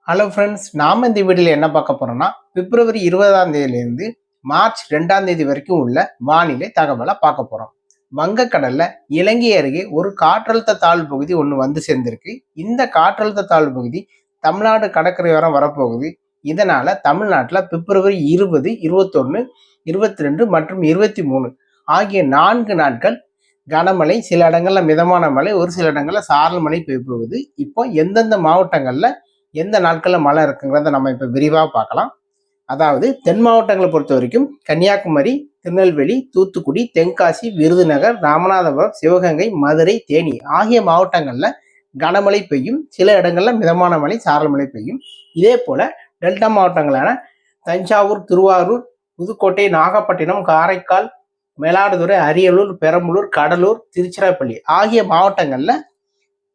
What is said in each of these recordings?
Hello friends, நாம் இந்த வீடியோவில் என்ன பார்க்க போகிறோம்னா பிப்ரவரி 20ஆம் தேதியிலேருந்து மார்ச் 2ஆம் தேதி வரைக்கும் உள்ள வானிலை தகவலை பார்க்க போகிறோம். வங்கக்கடலில் இலங்கை அருகே ஒரு காற்றழுத்த தாழ்வு பகுதி ஒன்று வந்து சேர்ந்திருக்கு. இந்த காற்றழுத்த தாழ்வு பகுதி தமிழ்நாடு கடற்கரையோரம் வரப்போகுது. இதனால் தமிழ்நாட்டில் பிப்ரவரி 20, 21, 22 மற்றும் 23 ஆகிய 4 நாட்கள் கனமழை, சில இடங்களில் மிதமான மழை, ஒரு சில இடங்களில் சாரல் மழை பெய்ய போகுது. இப்போ எந்தெந்த மாவட்டங்களில் எந்த நாட்களில் மழை இருக்குங்கிறத நம்ம இப்போ விரிவாக பார்க்கலாம். அதாவது தென் மாவட்டங்களை பொறுத்த வரைக்கும் கன்னியாகுமரி, திருநெல்வேலி, தூத்துக்குடி, தென்காசி, விருதுநகர், ராமநாதபுரம், சிவகங்கை, மதுரை, தேனி ஆகிய மாவட்டங்களில் கனமழை பெய்யும். சில இடங்களில் மிதமான மழை, சாரல் மழை பெய்யும். இதே போல டெல்டா மாவட்டங்களான தஞ்சாவூர், திருவாரூர், புதுக்கோட்டை, நாகப்பட்டினம், காரைக்கால், மயிலாடுதுறை, அரியலூர், பெரம்பலூர், கடலூர், திருச்சிராப்பள்ளி ஆகிய மாவட்டங்களில்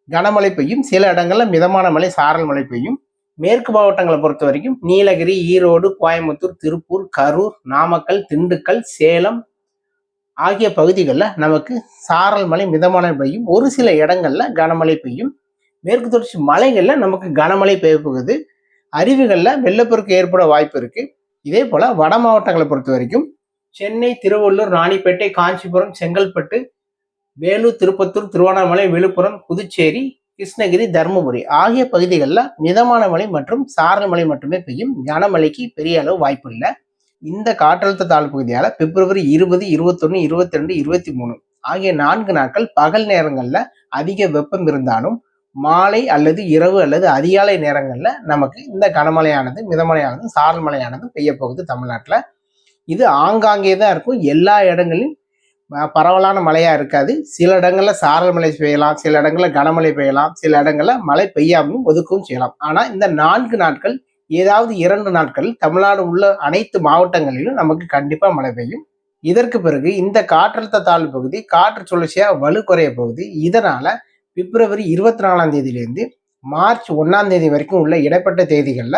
கனமழை பெய்யும். சில இடங்களில் மிதமான மழை, சாரல் மழை பெய்யும். மேற்கு மாவட்டங்களை பொறுத்த வரைக்கும் நீலகிரி, ஈரோடு, கோயம்புத்தூர், திருப்பூர், கரூர், நாமக்கல், திண்டுக்கல், சேலம் ஆகிய பகுதிகளில் நமக்கு சாரல் மழை, மிதமான பெய்யும். ஒரு சில இடங்கள்ல கனமழை பெய்யும். மேற்கு தொடர்ச்சி மலைகளில் நமக்கு கனமழை பெய்ய போகுது. அருவிகளில் வெள்ளப்பெருக்கு ஏற்பட வாய்ப்பு இருக்கு. இதே போல வட மாவட்டங்களை பொறுத்த வரைக்கும் சென்னை, திருவள்ளூர், ராணிப்பேட்டை, காஞ்சிபுரம், செங்கல்பட்டு, வேலூர், திருப்பத்தூர், திருவண்ணாமலை, விழுப்புரம், புதுச்சேரி, கிருஷ்ணகிரி, தருமபுரி ஆகிய பகுதிகளில் மிதமான மழை மற்றும் சாரல் மழை மட்டுமே பெய்யும். கனமழைக்கு பெரிய அளவு வாய்ப்பு இல்லை. இந்த காற்றழுத்த தாழ்வு பகுதியால் பிப்ரவரி 20, 21, 22, 23 ஆகிய 4 நாட்கள் பகல் நேரங்களில் அதிக வெப்பம் இருந்தாலும் மாலை அல்லது இரவு அல்லது அதிகாலை நேரங்களில் நமக்கு இந்த கனமழையானது, மிதமழையானது, சாரல் மழையானது பெய்ய போகுது தமிழ்நாட்டில். இது ஆங்காங்கே தான் இருக்கும். எல்லா இடங்களிலும் பரவலான மழையா இருக்காது. சில இடங்கள்ல சாரல் மழை பெய்யலாம், சில இடங்கள்ல கனமழை பெய்யலாம், சில இடங்கள்ல மழை பெய்யாமையும் ஒதுக்கவும் செய்யலாம். ஆனா இந்த 4 நாட்கள் ஏதாவது 2 நாட்கள் தமிழ்நாடு உள்ள அனைத்து மாவட்டங்களிலும் நமக்கு கண்டிப்பா மழை பெய்யும். இதற்கு பிறகு இந்த காற்றழுத்த தாழ்வு பகுதி காற்று சுழற்சியா வலு குறைய போகுது. இதனால பிப்ரவரி 24ஆம் தேதியிலிருந்து மார்ச் 1ஆம் தேதி வரைக்கும் உள்ள இடைப்பட்ட தேதிகள்ல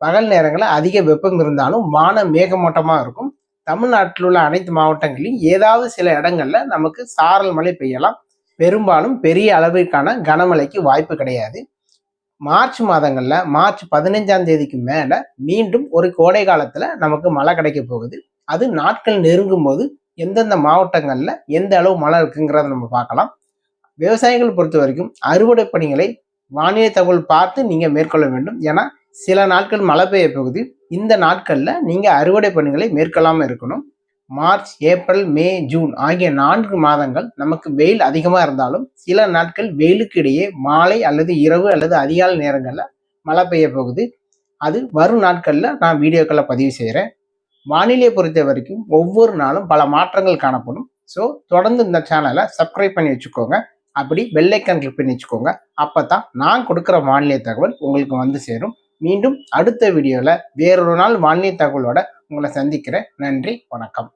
பகல் நேரங்களில் அதிக வெப்பம் இருந்தாலும் வானம் மேகமூட்டமா இருக்கும். தமிழ்நாட்டில் உள்ள அனைத்து மாவட்டங்களிலும் ஏதாவது சில இடங்கள்ல நமக்கு சாரல் மழை பெய்யலாம். பெரும்பாலும் பெரிய அளவிற்கான கனமழைக்கு வாய்ப்பு கிடையாது. மார்ச் மாதங்கள்ல மார்ச் 15ஆம் தேதிக்கு மேல மீண்டும் ஒரு கோடை காலத்துல நமக்கு மழை கிடைக்க போகுது. அது நாட்கள் நெருங்கும் போது எந்தெந்த மாவட்டங்கள்ல எந்த அளவு மழை இருக்குங்கிறத நம்ம பார்க்கலாம். விவசாயிகள் பொறுத்த வரைக்கும் அறுவடை பணிகளை வானிலை தகவல் பார்த்து நீங்க மேற்கொள்ள வேண்டும். ஏன்னா சில நாட்கள் மழை பெய்ய போகுது. இந்த நாட்கள்ல நீங்க அறுவடை பணிகளை மேற்கொள்ளாம இருக்கணும். மார்ச், ஏப்ரல், மே, ஜூன் ஆகிய 4 மாதங்கள் நமக்கு வெயில் அதிகமா இருந்தாலும் சில நாட்கள் வெயிலுக்கு இடையே மாலை அல்லது இரவு அல்லது அதிகாலை நேரங்கள்ல மழை பெய்ய போகுது. அது வரும் நாட்கள்ல நான் வீடியோக்களை பதிவு செய்கிறேன். வானிலையை பொறுத்த வரைக்கும் ஒவ்வொரு நாளும் பல மாற்றங்கள் காணப்படும். ஸோ தொடர்ந்து இந்த சேனலை சப்ஸ்கிரைப் பண்ணி வச்சுக்கோங்க. அப்படி பெல் ஐக்கான் கிளிக் பண்ணி வச்சுக்கோங்க. அப்பதான் நான் கொடுக்குற வானிலை தகவல் உங்களுக்கு வந்து சேரும். மீண்டும் அடுத்த வீடியோவில் வேறொரு நாள் வானிலை தகவலோட உங்களை சந்திக்கிறேன். நன்றி, வணக்கம்.